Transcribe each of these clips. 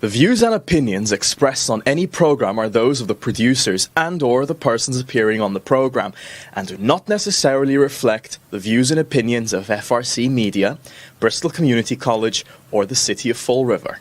The views and opinions expressed on any program are those of the producers and/or the persons appearing on the program and do not necessarily reflect the views and opinions of FRC Media, Bristol Community College, or the City of Fall River.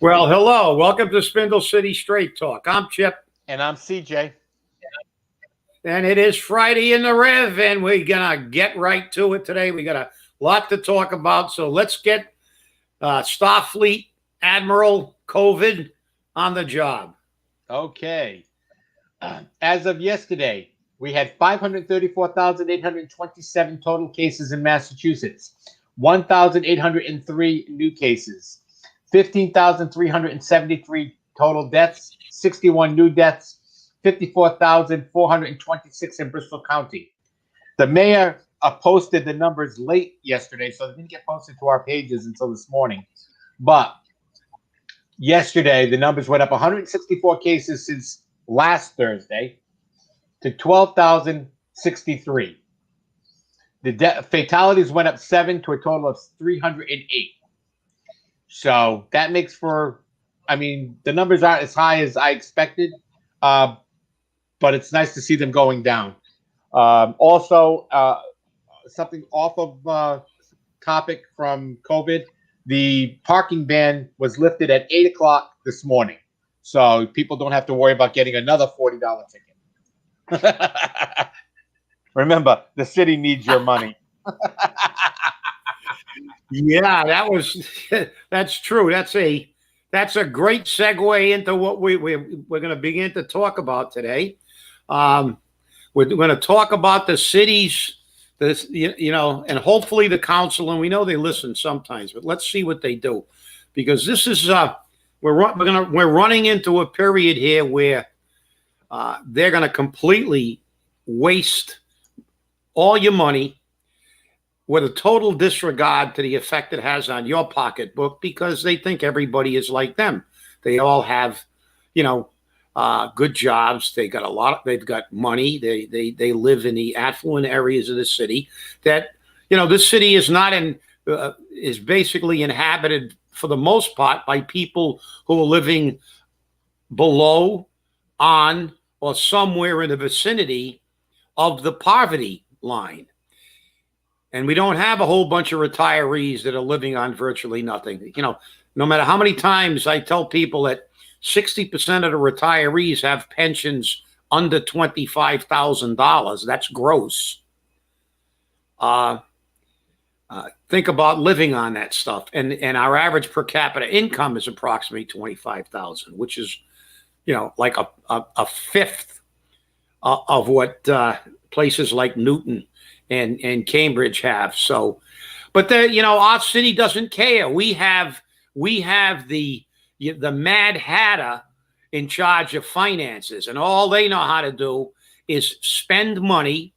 Well, hello. Welcome to Spindle City Straight Talk. I'm Chip. And I'm CJ. And it is Friday in the Rev, and we're going to get right to it today. We got a lot to talk about, so let's get Starfleet Admiral COVID on the job. Okay. As of yesterday, we had 534,827 total cases in Massachusetts, 1,803 new cases. 15,373 total deaths, 61 new deaths, 54,426 in Bristol County. The mayor posted the numbers late yesterday, so they didn't get posted to our pages until this morning. But yesterday, the numbers went up 164 cases since last Thursday to 12,063. The fatalities went up 7 to a total of 308. So that makes for, the numbers aren't as high as I expected, but it's nice to see them going down. Also, something off of topic from COVID, the parking ban was lifted at 8 o'clock this morning. So people don't have to worry about getting another $40 ticket. Remember, the city needs your money. Yeah, that's true. That's a great segue into what we're going to begin to talk about today. We're going to talk about the cities, and hopefully the council, and we know they listen sometimes, but let's see what they do, because this is we're running into a period here where they're going to completely waste all your money, with a total disregard to the effect it has on your pocketbook, because they think everybody is like them. They all have, good jobs. They've got money. They live in the affluent areas of the city. That, this city is is basically inhabited for the most part by people who are living below, on, or somewhere in the vicinity of the poverty line. And we don't have a whole bunch of retirees that are living on virtually nothing. No matter how many times I tell people that 60% of the retirees have pensions under $25,000, that's gross. Think about living on that stuff. And our average per capita income is approximately $25,000, which is, like a fifth of what places like Newton and Cambridge have. So, but our city doesn't care. We have the Mad Hatter in charge of finances, and all they know how to do is spend money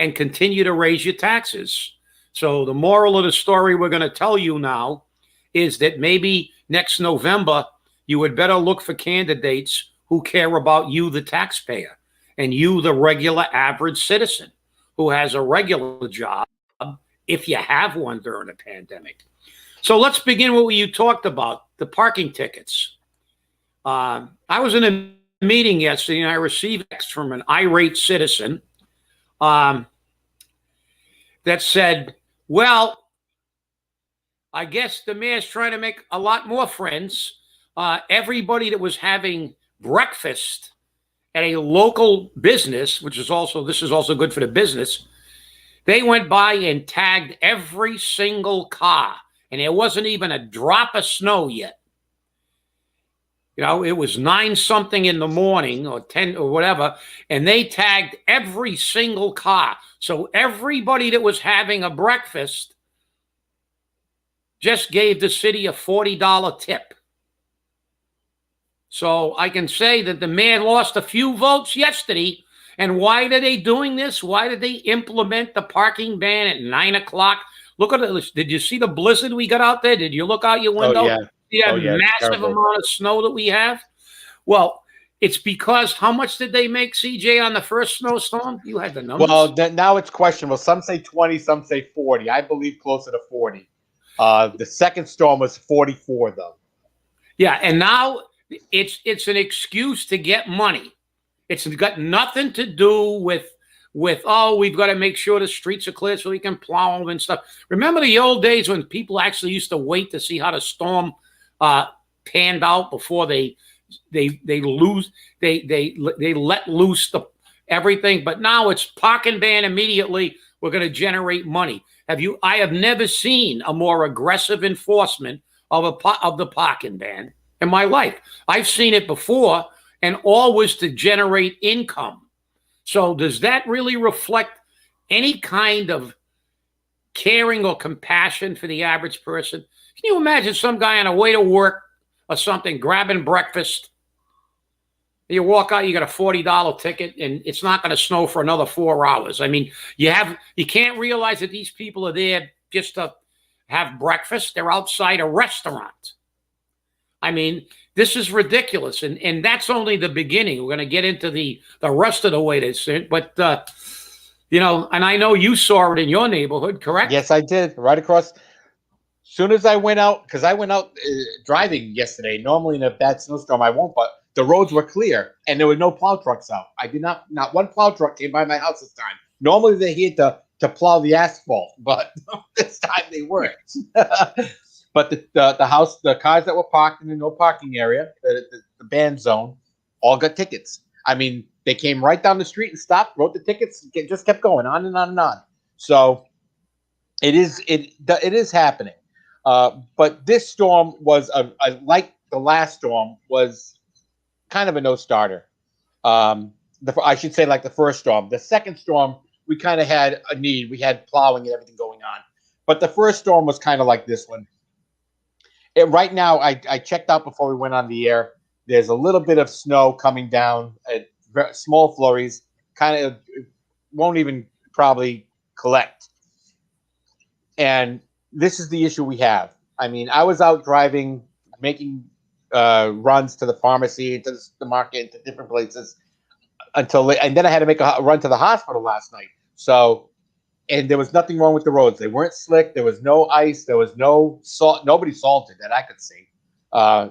and continue to raise your taxes. So the moral of the story we're going to tell you now is that maybe next November you would better look for candidates who care about you, the taxpayer, and you, the regular average citizen, who has a regular job, if you have one during a pandemic. So let's begin with what you talked about, the parking tickets. I was in a meeting yesterday, and I received a text from an irate citizen that said, well, I guess the mayor's trying to make a lot more friends. Everybody that was having breakfast at a local business, this is also good for the business, they went by and tagged every single car, and there wasn't even a drop of snow yet. It was 9-something in the morning, or 10 or whatever, and they tagged every single car. So everybody that was having a breakfast just gave the city a $40 tip. So I can say that the mayor lost a few votes yesterday. And why are they doing this? Why did they implement the parking ban at 9 o'clock Look at it. Did you see the blizzard we got out there? Did you look out your window? Oh yeah. See that It's massive terrible. amount of snow that we have? Well, it's because how much did they make, CJ, on the first snowstorm? You had the numbers. Well, now it's questionable. Some say 20, some say 40. I believe closer to 40. The second storm was 44, though. Yeah, and now it's an excuse to get money. It's got nothing to do with oh, we've got to make sure the streets are clear so we can plow them and stuff. Remember the old days when people actually used to wait to see how the storm panned out before they let loose everything. But now it's park and ban immediately. We're going to generate money. I have never seen a more aggressive enforcement of the parking ban in my life. I've seen it before, and always to generate income. So does that really reflect any kind of caring or compassion for the average person? Can you imagine some guy on the way to work or something grabbing breakfast? You walk out, you got a $40 ticket, and it's not going to snow for another 4 hours. I mean, you can't realize that these people are there just to have breakfast. They're outside a restaurant. I mean, this is ridiculous, and that's only the beginning. We're going to get into the rest of the way to sit, but and I know you saw it in your neighborhood, correct? Yes, I did. Right across. Soon as I went out, because I went out driving yesterday. Normally in a bad snowstorm, I won't, but the roads were clear and there were no plow trucks out. Not one plow truck came by my house this time. Normally they're here to plow the asphalt, but this time they weren't. But the cars that were parked in the no parking area, the ban zone, all got tickets. I mean, they came right down the street and stopped, wrote the tickets, just kept going on and on and on. So it is happening. But this storm was like the last storm was kind of a no-starter. I should say like the first storm. The second storm, we kind of had a need. We had plowing and everything going on. But the first storm was kind of like this one. Right now, I checked out before we went on the air. There's a little bit of snow coming down, small flurries, kind of won't even probably collect. And this is the issue we have. I mean, I was out driving, making runs to the pharmacy, to the market, to different places and then I had to make a run to the hospital last night. So, and there was nothing wrong with the roads. They weren't slick. There was no ice. There was no salt. Nobody salted that I could see.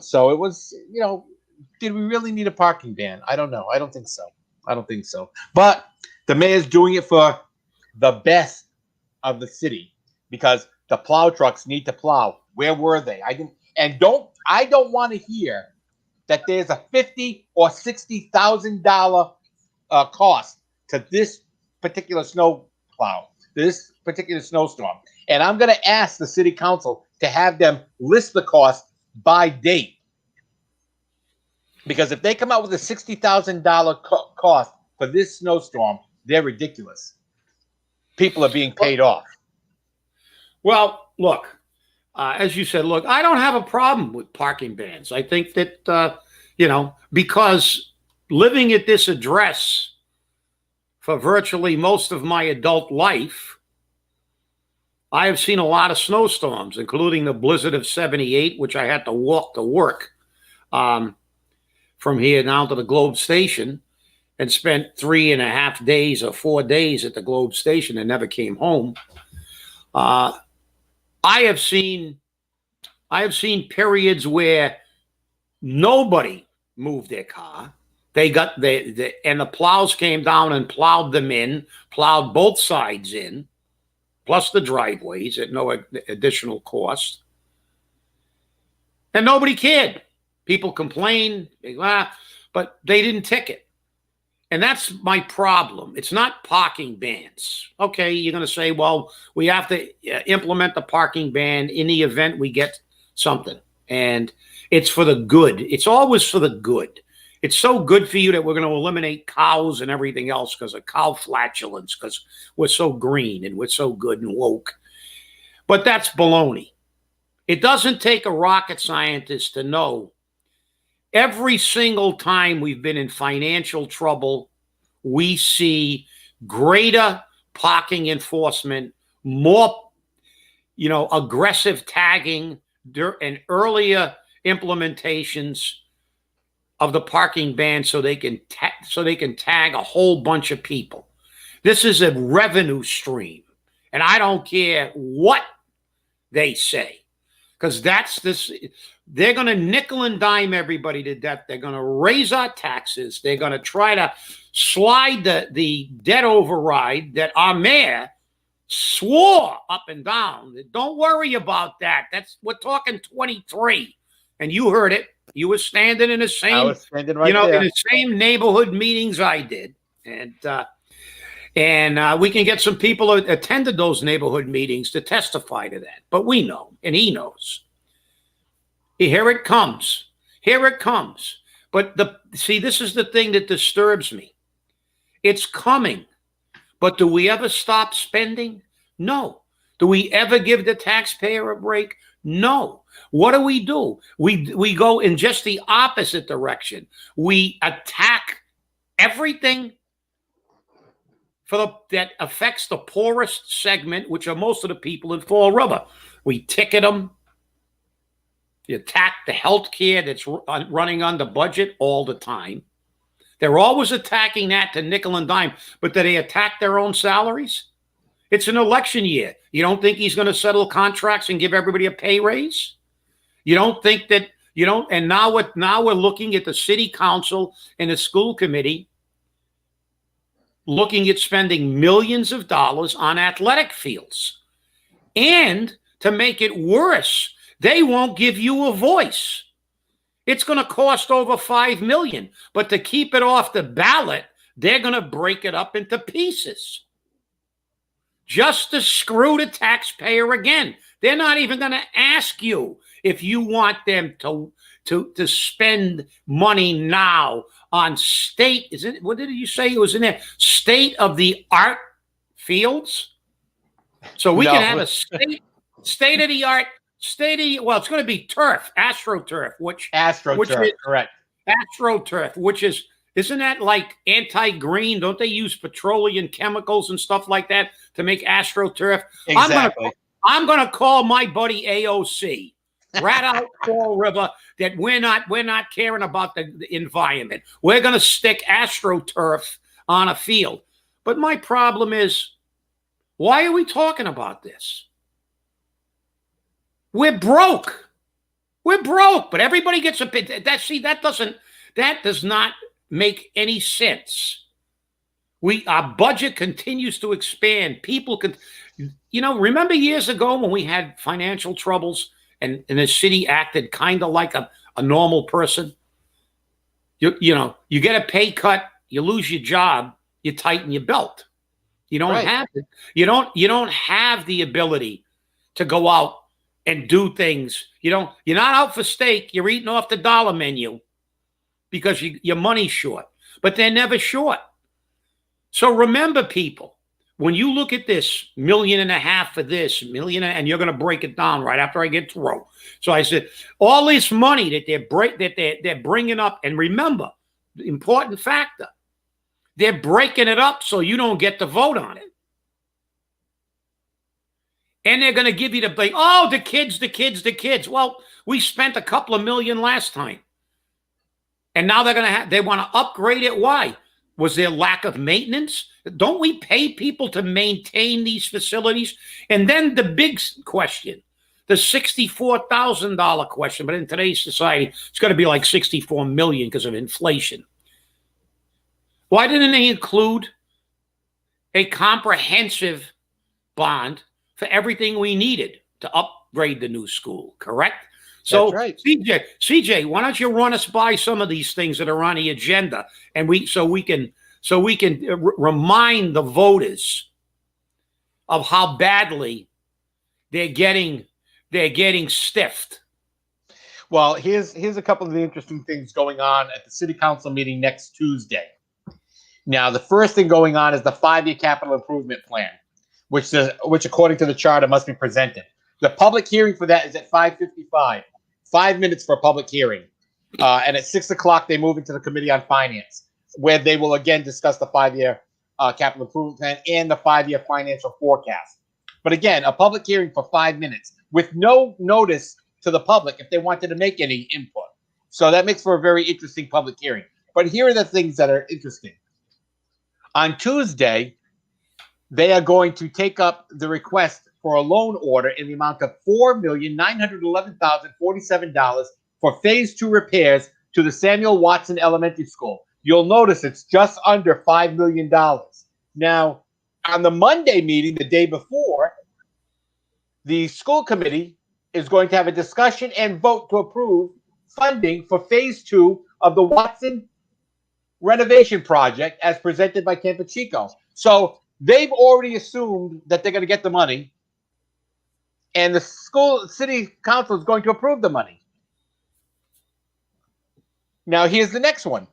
So it was, did we really need a parking ban? I don't know. I don't think so. But the mayor's doing it for the best of the city because the plow trucks need to plow. Where were they? I don't want to hear that there's a $50,000 or $60,000 cost to this particular this particular snowstorm. And I'm going to ask the city council to have them list the cost by date. Because if they come out with a $60,000 cost for this snowstorm, they're ridiculous. People are being paid off. Well, look, as you said, I don't have a problem with parking bans. I think that, because living at this address for virtually most of my adult life, I have seen a lot of snowstorms, including the blizzard of 78, which I had to walk to work from here down to the Globe Station and spent 3.5 days or 4 days at the Globe Station and never came home. I have seen periods where nobody moved their car. And the plows came down and plowed them in, plowed both sides in, plus the driveways at no additional cost. And nobody cared. People complained, but they didn't ticket. And that's my problem. It's not parking bans. Okay, you're going to say, well, we have to implement the parking ban in the event we get something. And it's for the good. It's always for the good. It's so good for you that we're going to eliminate cows and everything else because of cow flatulence, because we're so green and we're so good and woke. But that's baloney. It doesn't take a rocket scientist to know every single time we've been in financial trouble, we see greater parking enforcement, more aggressive tagging and earlier implementations of the parking ban so they can tag a whole bunch of people. This is a revenue stream, and I don't care what they say, because they're going to nickel and dime everybody to death. They're going to raise our taxes. They're going to try to slide the debt override that our mayor swore up and down. Don't worry about that. We're talking 23, and you heard it. You were standing in the same, I was standing right there. in the same neighborhood meetings I did, and we can get some people who attended those neighborhood meetings to testify to that. But we know, and he knows. Here it comes. Here it comes. But this is the thing that disturbs me. It's coming. But do we ever stop spending? No. Do we ever give the taxpayer a break? No. What do? We go in just the opposite direction. We attack everything that affects the poorest segment, which are most of the people in Fall River. We ticket them. You attack the health care that's running under budget all the time. They're always attacking that to nickel and dime, but do they attack their own salaries? It's an election year. You don't think he's going to settle contracts and give everybody a pay raise? You don't think that, and now we're looking at the city council and the school committee looking at spending millions of dollars on athletic fields. And to make it worse, they won't give you a voice. It's going to cost over $5 million, but to keep it off the ballot, they're going to break it up into pieces just to screw the taxpayer again. They're not even going to ask you if you want them to spend money now on what did you say it was in there? State of the art fields. So we can have a state of the art. Well, it's going to be turf, AstroTurf, which is correct. AstroTurf, isn't that like anti-green? Don't they use petroleum chemicals and stuff like that to make AstroTurf? Exactly. I'm going to call my buddy AOC, rat out Fall River, that we're not caring about the environment. We're going to stick AstroTurf on a field. But my problem is, why are we talking about this? We're broke. But everybody gets a bit. That does not make any sense. Our budget continues to expand. People can, remember years ago when we had financial troubles and the city acted kind of like a normal person? You get a pay cut, you lose your job, you tighten your belt. You don't have it. You don't have the ability to go out and do things. You're not out for steak. You're eating off the dollar menu because your money's short. But they're never short. So remember, people, when you look at this $1.5 million for this, and you're going to break it down right after I get through. So I said, all this money that they're bringing up, and remember, the important factor, they're breaking it up so you don't get to vote on it. And they're going to give you the blame. Oh, the kids. Well, we spent a couple of million last time. And now they want to upgrade it. Why? Was there lack of maintenance? Don't we pay people to maintain these facilities? And then the big question, the $64,000 question, but in today's society, it's going to be like $64 million because of inflation. Why didn't they include a comprehensive bond for everything we needed to upgrade the new school, correct? So, right. CJ, why don't you run us by some of these things that are on the agenda, and so we can remind the voters of how badly they're getting stiffed. Well, here's a couple of the interesting things going on at the city council meeting next Tuesday. Now, the first thing going on is the 5-year capital improvement plan, which according to the charter must be presented. The public hearing for that is at 5:55. 5 minutes for a public hearing. And at 6 o'clock, they move into the Committee on Finance, where they will again discuss the 5-year capital improvement plan and the 5-year financial forecast. But again, a public hearing for 5 minutes with no notice to the public if they wanted to make any input. So that makes for a very interesting public hearing. But here are the things that are interesting. On Tuesday, they are going to take up the request for a loan order in the amount of $4,911,047 for phase 2 repairs to the Samuel Watson Elementary School. You'll notice it's just under $5 million. Now, on the Monday meeting, the day before, the school committee is going to have a discussion and vote to approve funding for phase 2 of the Watson renovation project as presented by Ken Pacheco. So they've already assumed that they're going to get the money, and the city council is going to approve the money. Now, here's the next one.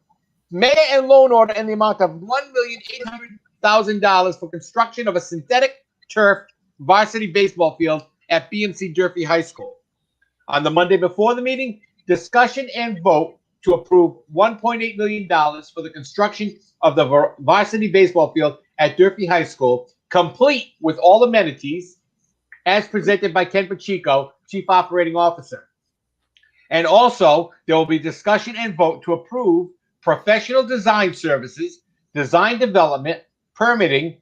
Mayor and loan order in the amount of $1,800,000 for construction of a synthetic turf varsity baseball field at BMC Durfee High School. On the Monday before the meeting, discussion and vote to approve $1.8 million for the construction of the varsity baseball field at Durfee High School, complete with all amenities, as presented by Ken Pacheco, Chief Operating Officer. And also, there will be discussion and vote to approve professional design services, design development, permitting,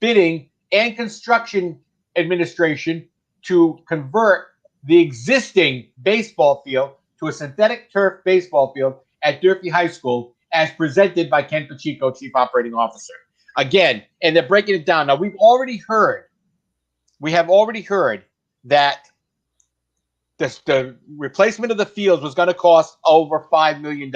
bidding, and construction administration to convert the existing baseball field to a synthetic turf baseball field at Durfee High School as presented by Ken Pacheco, Chief Operating Officer. Again, and they're breaking it down. Now, we have already heard that the replacement of the fields was going to cost over $5 million.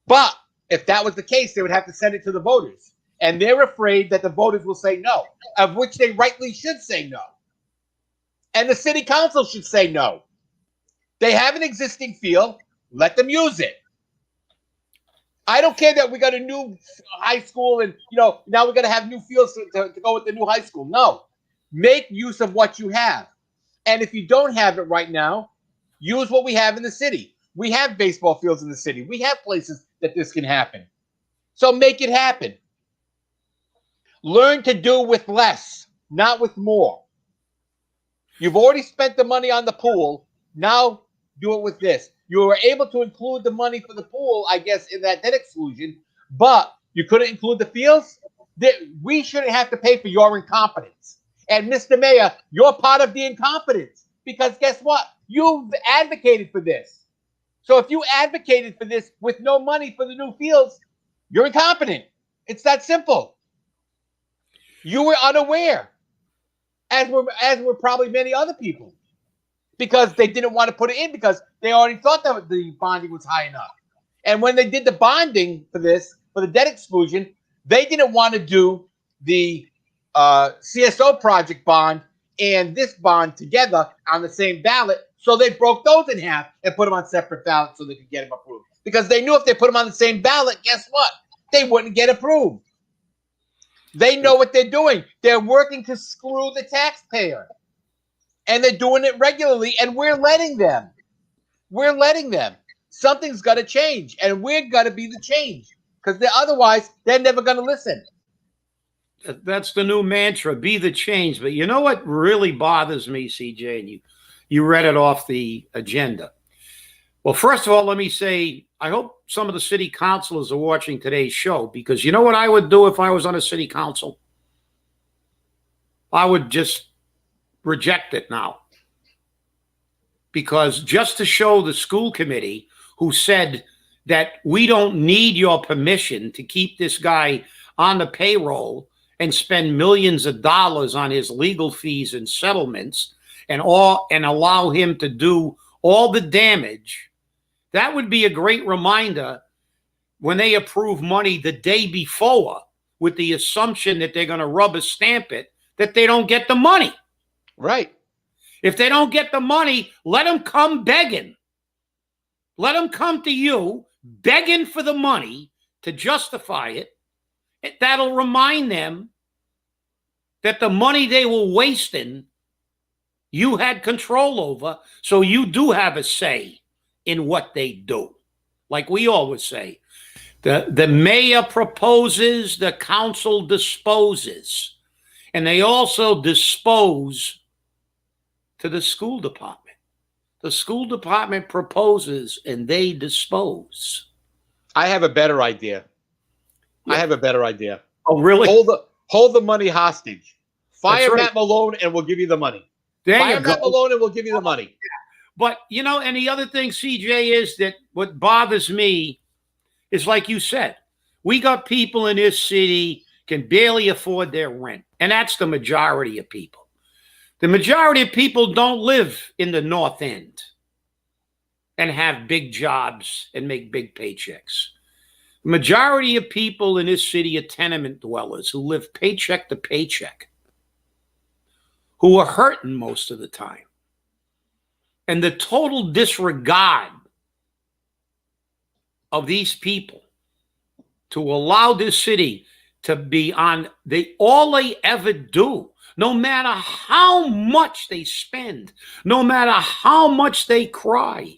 But if that was the case, they would have to send it to the voters. And they're afraid that the voters will say no, of which they rightly should say no. And the city council should say no. They have an existing field. Let them use it. I don't care that we got a new high school and, now we're going to have new fields to go with the new high school. No. Make use of what you have. And if you don't have it right now, use what we have in the city. We have baseball fields in the city. We have places that this can happen. So make it happen. Learn to do with less, not with more. You've already spent the money on the pool. Now do it with this. You were able to include the money for the pool, I guess, in that debt exclusion, but you couldn't include the fields? We shouldn't have to pay for your incompetence. And Mr. Mayor, you're part of the incompetence because guess what? You've advocated for this. So if you advocated for this with no money for the new fields, you're incompetent. It's that simple. You were unaware, as were probably many other people, because they didn't want to put it in because they already thought that the bonding was high enough. And when they did the bonding for this, for the debt exclusion, they didn't want to do the CSO project bond and this bond together on the same ballot. So they broke those in half and put them on separate ballots so they could get them approved. Because they knew if they put them on the same ballot, guess what? They wouldn't get approved. They know what they're doing. They're working to screw the taxpayer. And they're doing it regularly, and we're letting them. We're letting them. Something's got to change, and we're going to be the change. Because otherwise, they're never going to listen. That's the new mantra, be the change. But you know what really bothers me, CJ, and you read it off the agenda. Well, first of all, let me say, I hope some of the city councilors are watching today's show, because you know what I would do if I was on a city council? I would just reject it now. Because just to show the school committee, who said that we don't need your permission to keep this guy on the payroll and spend millions of dollars on his legal fees and settlements and allow him to do all the damage, that would be a great reminder when they approve money the day before with the assumption that they're going to rubber stamp it, that they don't get the money. Right. If they don't get the money, let them come begging. Let them come to you begging for the money to justify it. That'll remind them that the money they were wasting, you had control over, so you do have a say in what they do. Like we always say, the mayor proposes, the council disposes. And they also dispose to the school department. The school department proposes and they dispose. I have a better idea. Yeah. I have a better idea. Oh, really? Hold the money hostage. Fire Right. Matt Malone and we'll give you the money. There Fire you go. Matt Malone and we'll give you the money. But, you know, and the other thing, CJ, is that what bothers me is, like you said, we got people in this city can barely afford their rent. And that's the majority of people. The majority of people don't live in the North End and have big jobs and make big paychecks. The majority of people in this city are tenement dwellers who live paycheck to paycheck, who are hurting most of the time. And the total disregard of these people to allow this city to be on all they ever do, no matter how much they spend, no matter how much they cry.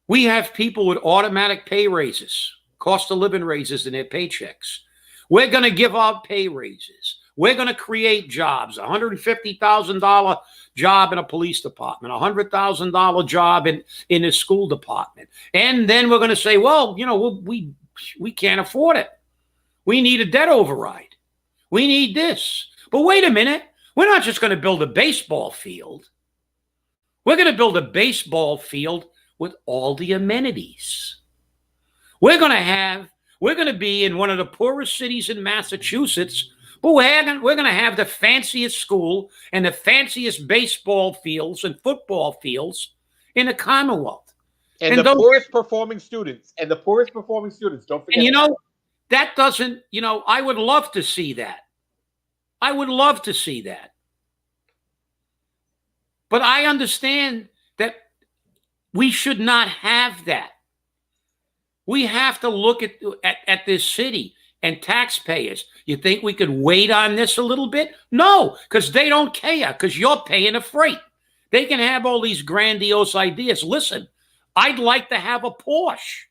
We have people with automatic pay raises, cost of living raises in their paychecks. We're going to give out pay raises. We're going to create jobs, $150,000 job in a police department, $100,000 job in a school department. And then we're going to say, well, you know, we can't afford it. We need a debt override. We need this. But wait a minute. We're not just going to build a baseball field. We're going to build a baseball field with all the amenities. We're going to be in one of the poorest cities in Massachusetts, but we're going to have the fanciest school and the fanciest baseball fields and football fields in the Commonwealth. And the poorest performing students. Don't forget. And, you know, that doesn't, you know, I would love to see that. I would love to see that. But I understand that we should not have that. We have to look at this city and taxpayers. You think we could wait on this a little bit? No, because they don't care, because you're paying a freight. They can have all these grandiose ideas. Listen, I'd like to have a Porsche.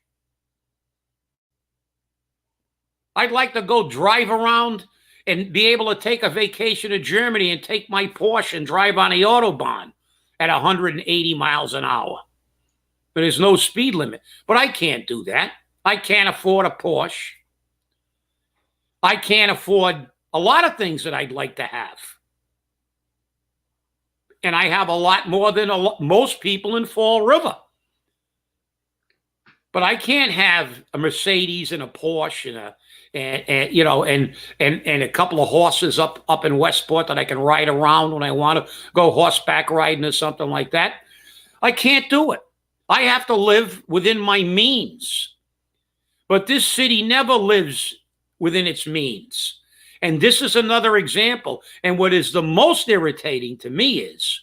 I'd like to go drive around and be able to take a vacation to Germany and take my Porsche and drive on the Autobahn at 180 miles an hour. But there's no speed limit. But I can't do that. I can't afford a Porsche. I can't afford a lot of things that I'd like to have. And I have a lot more than most people in Fall River. But I can't have a Mercedes and a Porsche and you know, and a couple of horses up in Westport that I can ride around when I want to go horseback riding or something like that. I can't do it. I have to live within my means. But this city never lives within its means. And this is another example. And what is the most irritating to me is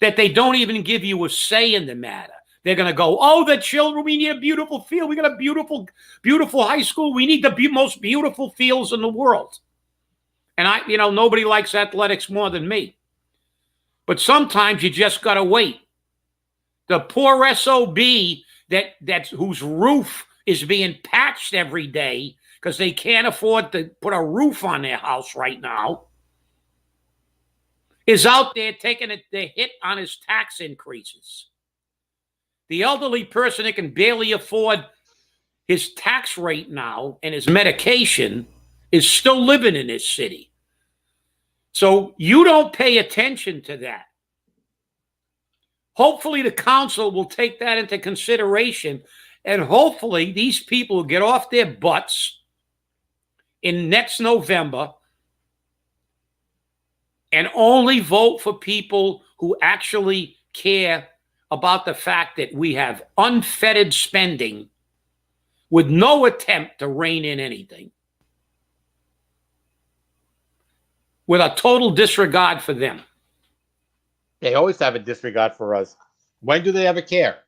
that they don't even give you a say in the matter. They're going to go, oh, the children, we need a beautiful field. We got a beautiful, beautiful high school. We need the most beautiful fields in the world. And you know, nobody likes athletics more than me. But sometimes you just got to wait. The poor SOB that's whose roof is being patched every day because they can't afford to put a roof on their house right now, is out there taking the hit on his tax increases. The elderly person that can barely afford his tax rate now and his medication is still living in this city. So you don't pay attention to that. Hopefully the council will take that into consideration, and hopefully these people will get off their butts in next November and only vote for people who actually care about the fact that we have unfettered spending with no attempt to rein in anything, with a total disregard for them. They always have a disregard for us. When do they ever care?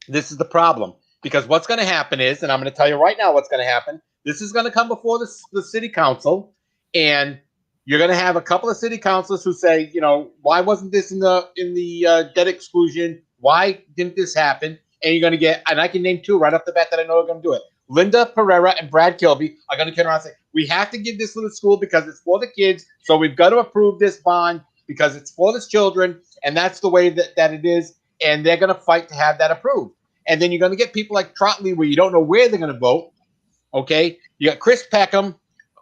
This is the problem. Because what's going to happen is, and I'm going to tell you right now what's going to happen, this is going to come before the city council, and you're going to have a couple of city councilors who say, you know, why wasn't this in the debt exclusion? Why didn't this happen? And you're going to get, and I can name two right off the bat that I know are going to do it. Linda Pereira and Brad Kilby are going to turn around and say, We have to give this to the school because it's for the kids. So we've got to approve this bond because it's for the children. And that's the way that it is. And they're going to fight to have that approved. And then you're going to get people like Trotley where you don't know where they're going to vote. Okay. You got Chris Peckham,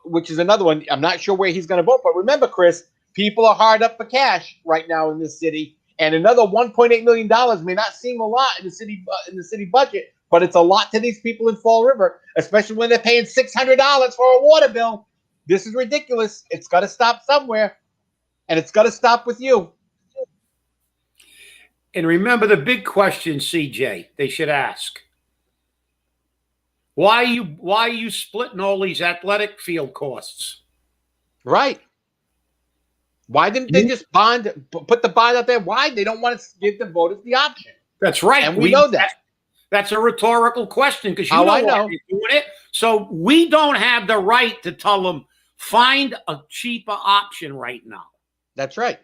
which is another one. I'm not sure where he's going to vote. But remember, Chris, people are hard up for cash right now in this city. And another $1.8 million may not seem a lot in the city budget, but it's a lot to these people in Fall River, especially when they're paying $600 for a water bill. This is ridiculous. It's got to stop somewhere, and it's got to stop with you. And remember the big question, CJ, they should ask. Why are you splitting all these athletic field costs? Right. Why didn't they just put the bond out there? Why? They don't want to give the voters the option. That's right. And we know that. That's a rhetorical question because you know I know. why they're doing it. So we don't have the right to tell them, find a cheaper option right now. That's right.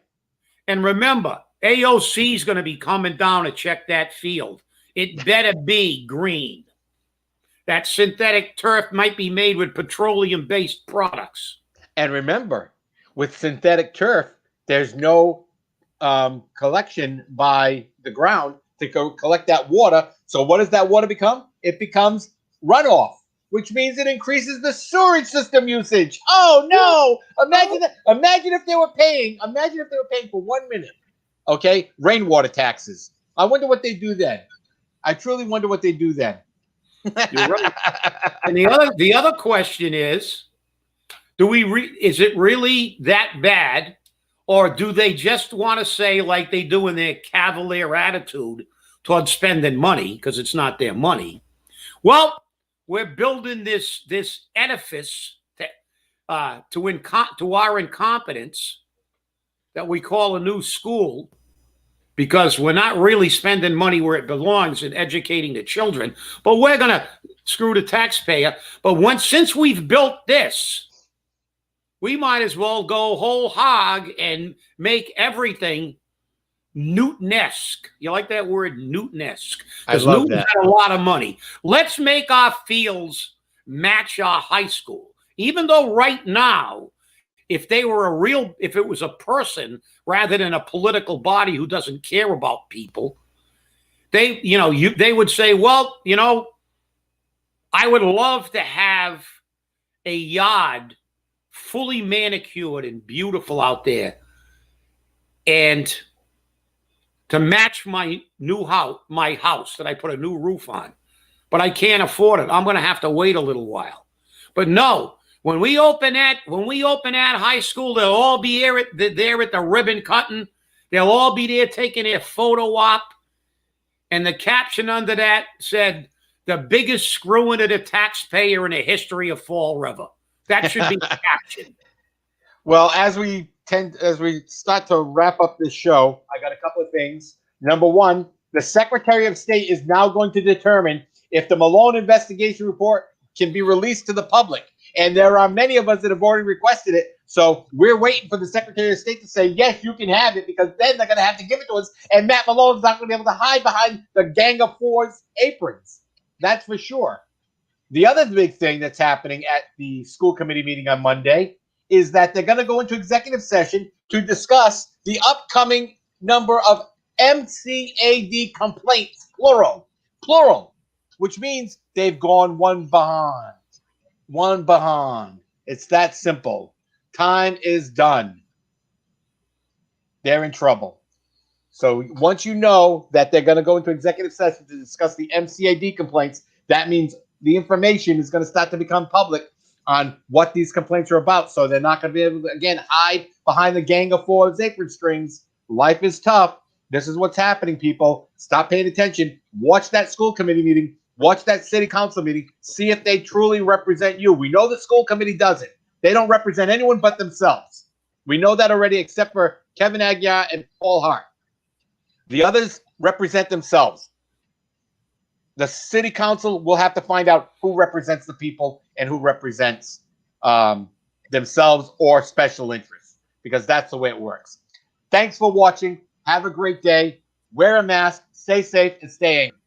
And remember, AOC is going to be coming down to check that field. It better be green. That synthetic turf might be made with petroleum-based products. And remember, with synthetic turf, there's no collection by the ground to go collect that water. So what does that water become? It becomes runoff, which means it increases the sewage system usage. Oh no! Imagine that. Imagine if they were paying for 1 minute. Okay, rainwater taxes. I wonder what they do then. I truly wonder what they do then. You're right. And the other question is, is it really that bad, or do they just want to say, like they do in their cavalier attitude towards spending money because it's not their money? Well, we're building this edifice to our incompetence that we call a new school, because we're not really spending money where it belongs in educating the children, but we're going to screw the taxpayer. But since we've built this, we might as well go whole hog and make everything Newton-esque. You like that word, Newton-esque? Because Newton had a lot of money. Let's make our fields match our high school. Even though right now, if it was a person rather than a political body who doesn't care about people, they would say, well, I would love to have a yard fully manicured and beautiful out there, and to match my house that I put a new roof on, but I can't afford it. I'm going to have to wait a little while. But no. When we open that high school, they'll all be there at the ribbon cutting. They'll all be there taking their photo op. And the caption under that said, "The biggest screwing of the taxpayer in the history of Fall River." That should be the caption. Well, as we start to wrap up this show, I got a couple of things. Number one, the Secretary of State is now going to determine if the Malone investigation report can be released to the public. And there are many of us that have already requested it. So we're waiting for the Secretary of State to say, yes, you can have it, because then they're going to have to give it to us. And Matt Malone's not going to be able to hide behind the Gang of Four's aprons. That's for sure. The other big thing that's happening at the school committee meeting on Monday is that they're going to go into executive session to discuss the upcoming number of MCAD complaints, plural, which means they've gone one behind. It's that simple. Time is done. They're in trouble. So once you know that they're going to go into executive session to discuss the MCAD complaints, that means the information is going to start to become public on what these complaints are about. So they're not going to be able to, again, hide behind the Gang of Four's apron strings. Life is tough. This is what's happening, people. Stop paying attention. Watch that school committee meeting. Watch that city council meeting. See if they truly represent you. We know the school committee doesn't. They don't represent anyone but themselves. We know that already, except for Kevin Aguiar and Paul Hart. The others represent themselves. The city council will have to find out who represents the people and who represents themselves or special interests, because that's the way it works. Thanks for watching. Have a great day. Wear a mask, stay safe, and stay angry.